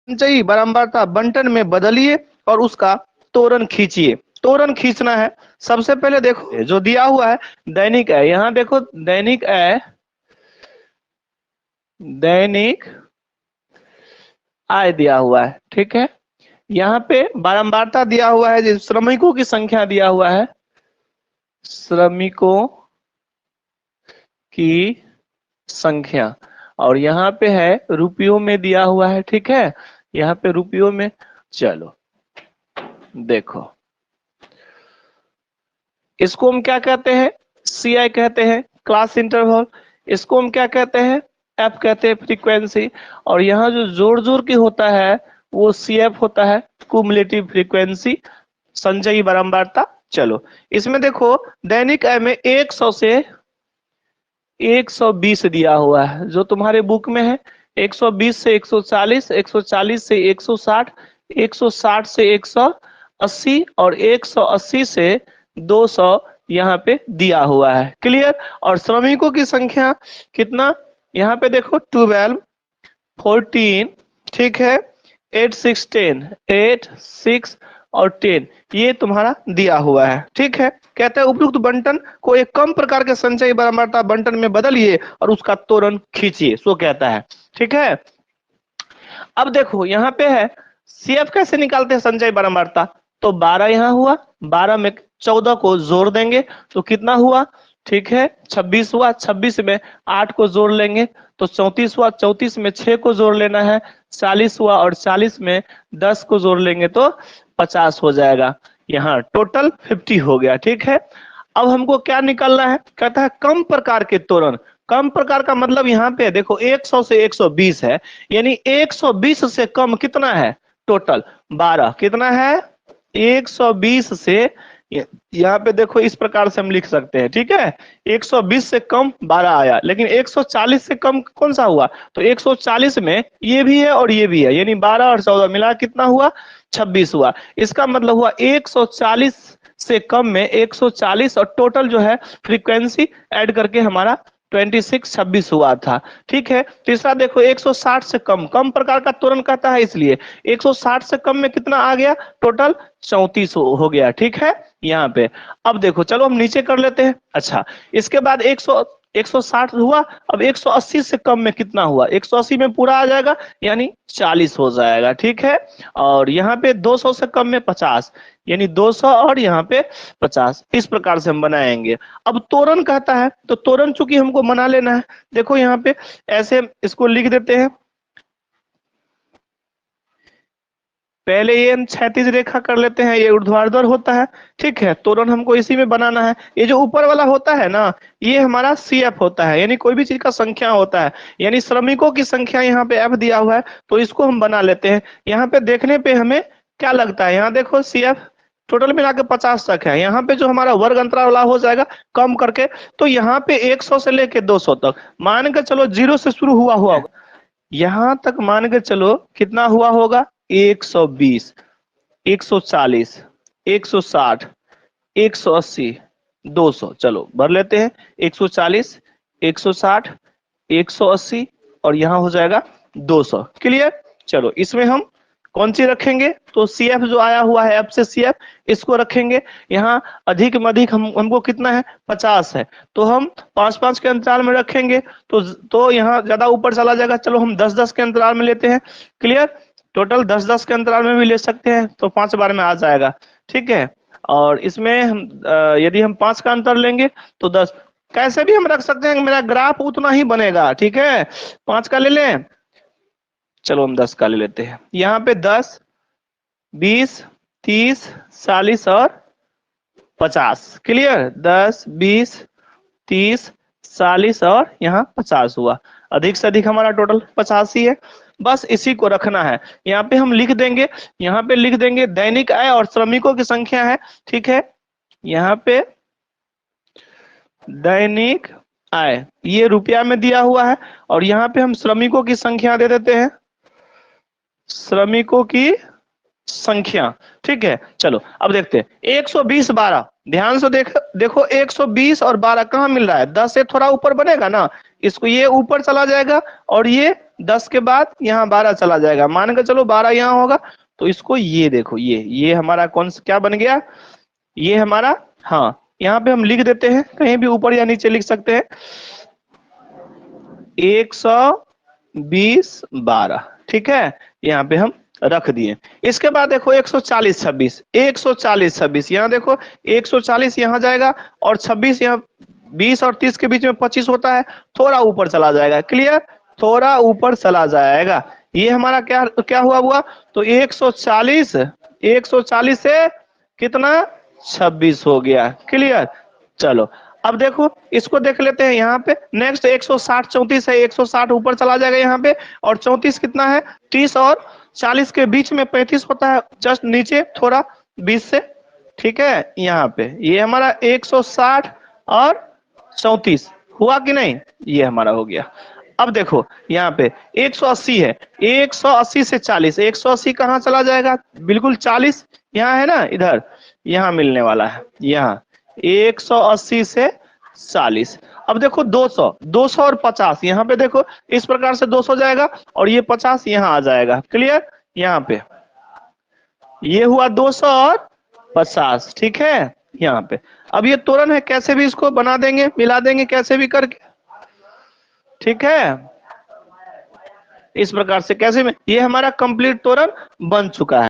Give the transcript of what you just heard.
संचयी बारंबारता बंटन में बदलिए और उसका तोरण खींचिए। तोरण खींचना है। सबसे पहले देखो जो दिया हुआ है दैनिक आय, यहाँ देखो दैनिक आय, दैनिक आय दिया हुआ है, ठीक है। यहाँ पे बारंबारता दिया हुआ है, जो श्रमिकों की संख्या दिया हुआ है, श्रमिकों की संख्या, और यहाँ पे है रुपयों में दिया हुआ है, ठीक है। यहाँ पे रुपयों में, चलो देखो इसको हम क्या कहते हैं, CI कहते हैं, क्लास इंटरवल। इसको हम क्या कहते हैं, F कहते हैं, फ्रीक्वेंसी। और यहाँ जो जोड़ जोड़ के होता है वो CF होता है, कुमुलेटिव फ्रीक्वेंसी, संचयी बारंबारता। चलो इसमें देखो दैनिक आय में 100 से 120 दिया हुआ है, जो तुम्हारे बुक में है। 120 से 140, 140 से 160, 160 से 180 और 180 से 200 यहाँ पे दिया हुआ है। क्लियर। और श्रमिकों की संख्या कितना, यहाँ पे देखो 12, 14, ठीक है, 8, 6, 10, 8, 6 और 10 ये तुम्हारा दिया हुआ है, ठीक है। कहते हैं उपयुक्त बंटन को एक कम प्रकार के संचयी बारंबारता बंटन में बदलिए और उसका तोरण खींचिए, सो कहता है, ठीक है। अब देखो यहाँ पे है CF कैसे निकालते हैं संचयी बारंबारता, तो 12 यहाँ हुआ, 12 में 14 को जोड़ देंगे तो कितना हुआ, ठीक है 26 हुआ, 26 में 8 को जोड़ लेंगे तो 34 हुआ, 34 में 6 को जोड़ लेना है 40 हुआ, और 40 में 10 को जोड़ लेंगे तो 50 हो जाएगा। यहाँ टोटल 50 हो गया, ठीक है। अब हमको क्या निकालना है, कहता है कम प्रकार के तोरण। कम प्रकार का मतलब यहाँ पे देखो 100 से 120 है, यानी 120 से कम कितना है, टोटल 12, कितना है 120 से, यहाँ पे देखो इस प्रकार से हम लिख सकते हैं, ठीक है। 120 से कम 12 आया, लेकिन 140 से कम कौन सा हुआ, तो 140 में ये भी है और ये भी है, यानी 12 और 14 मिला कितना हुआ, 26 हुआ। इसका मतलब हुआ 140 से कम में 140 और टोटल जो है फ्रीक्वेंसी ऐड करके हमारा 26, 26 हुआ था, ठीक है। तीसरा देखो 160 से कम, कम प्रकार का त्वरण कहता है, इसलिए 160 से कम में कितना आ गया, टोटल 34 हो गया, ठीक है यहाँ पे। अब देखो चलो हम नीचे कर लेते हैं। अच्छा इसके बाद 160 हुआ, अब 180 से कम में कितना हुआ, 180 में पूरा आ जाएगा यानी 40 हो जाएगा, ठीक है। और यहाँ पे 200 से कम में 50, यानी 200 और यहाँ पे 50, इस प्रकार से हम बनाएंगे। अब तोरण कहता है, तो तोरण चूंकि हमको बना लेना है, देखो यहाँ पे ऐसे इसको लिख देते हैं। पहले ये हम क्षैतिज रेखा कर लेते हैं, ये ऊर्ध्वाधर होता है, ठीक है। तोरण हमको इसी में बनाना है। ये जो ऊपर वाला होता है ना, ये हमारा CF होता है, यानी कोई भी चीज का संख्या होता है, यानी श्रमिकों की संख्या यहाँ पे F दिया हुआ है, तो इसको हम बना लेते हैं। यहाँ पे देखने पे हमें क्या लगता है, यहाँ देखो CF टोटल मिला के 50 तक है, यहाँ पे जो हमारा वर्ग अंतराल वाला हो जाएगा कम करके, तो यहाँ पे 100 से लेके 200 तक मान के चलो, 0 से शुरू हुआ होगा, यहाँ तक मान के चलो कितना हुआ होगा, 120, 140, 160, 180, 200, चलो भर लेते हैं। 140, 160, 180 और यहाँ हो जाएगा 200। क्लियर। चलो इसमें हम कौन सी रखेंगे, तो CF जो आया हुआ है F से CF, इसको रखेंगे। यहाँ अधिक में अधिक हमको कितना है, 50 है, तो हम 5-5 के अंतराल में रखेंगे, तो यहाँ ज्यादा ऊपर चला जाएगा। चलो हम 10-10 के अंतराल में लेते हैं। क्लियर। टोटल 10-10 के अंतराल में भी ले सकते हैं, तो 5 बार में आ जाएगा, ठीक है। और इसमें हम यदि हम 5 का अंतर लेंगे तो 10, कैसे भी हम रख सकते हैं, मेरा ग्राफ उतना ही बनेगा, ठीक है। 5 का ले लें, चलो हम 10 का ले लेते हैं। यहाँ पे 10, 20, 30, 40 और 50। क्लियर। 10, 20, 30, 40 और यहाँ 50 हुआ। अधिक से अधिक हमारा टोटल 50 ही है, बस इसी को रखना है। यहाँ पे हम लिख देंगे, यहाँ पे लिख देंगे दैनिक आय और श्रमिकों की संख्या है, ठीक है। यहाँ पे दैनिक आय ये रुपया में दिया हुआ है, और यहाँ पे हम श्रमिकों की संख्या दे देते हैं, श्रमिकों की संख्या, ठीक है। चलो अब देखते हैं 120, 12, ध्यान से देखो 120 और 12 कहाँ मिल रहा है, 10 से थोड़ा ऊपर बनेगा ना, इसको ये ऊपर चला जाएगा और ये 10 के बाद यहाँ 12 चला जाएगा, मान के चलो 12 यहाँ होगा, तो इसको ये देखो ये हमारा कौन सा क्या बन गया, ये हमारा, हाँ यहाँ पे हम लिख देते हैं, कहीं भी ऊपर या नीचे लिख सकते हैं, 120 12, ठीक है, यहाँ पे हम रख दिए। इसके बाद देखो 140 26, 140 26, यहाँ देखो 140 यहाँ जाएगा और 26 यहाँ, 20 और 30 के बीच में 25 होता है, थोड़ा ऊपर चला जाएगा, क्लियर, थोड़ा ऊपर चला जाएगा। ये हमारा क्या क्या हुआ, तो 140 से कितना 26 हो गया, क्लियर। चलो अब देखो इसको देख लेते हैं यहाँ पे, नेक्स्ट 160 34 है, 160 ऊपर चला जाएगा यहाँ पे, और 34 कितना है, 30 और 40 के बीच में 35 होता है, जस्ट नीचे थोड़ा 20 से, ठीक है, यहाँ पे ये हमारा 160 और 34 हुआ कि नहीं, ये हमारा हो गया। अब देखो यहाँ पे 180 है, 180 से 40, 180 कहाँ चला जाएगा, बिल्कुल 40 यहाँ है ना, इधर यहाँ मिलने वाला है, यहाँ 180 से 40। अब देखो 200, 200 और 50, यहाँ पे देखो इस प्रकार से 200 जाएगा और ये 50 यहाँ आ जाएगा, क्लियर, यहाँ पे ये हुआ 200 और 50, ठीक है, यहाँ पे। अब ये तोरण है, कैसे भी इसको बना देंगे, मिला देंगे कैसे भी करके, ठीक है, इस प्रकार से कैसे में ये हमारा कंप्लीट तोरण बन चुका है।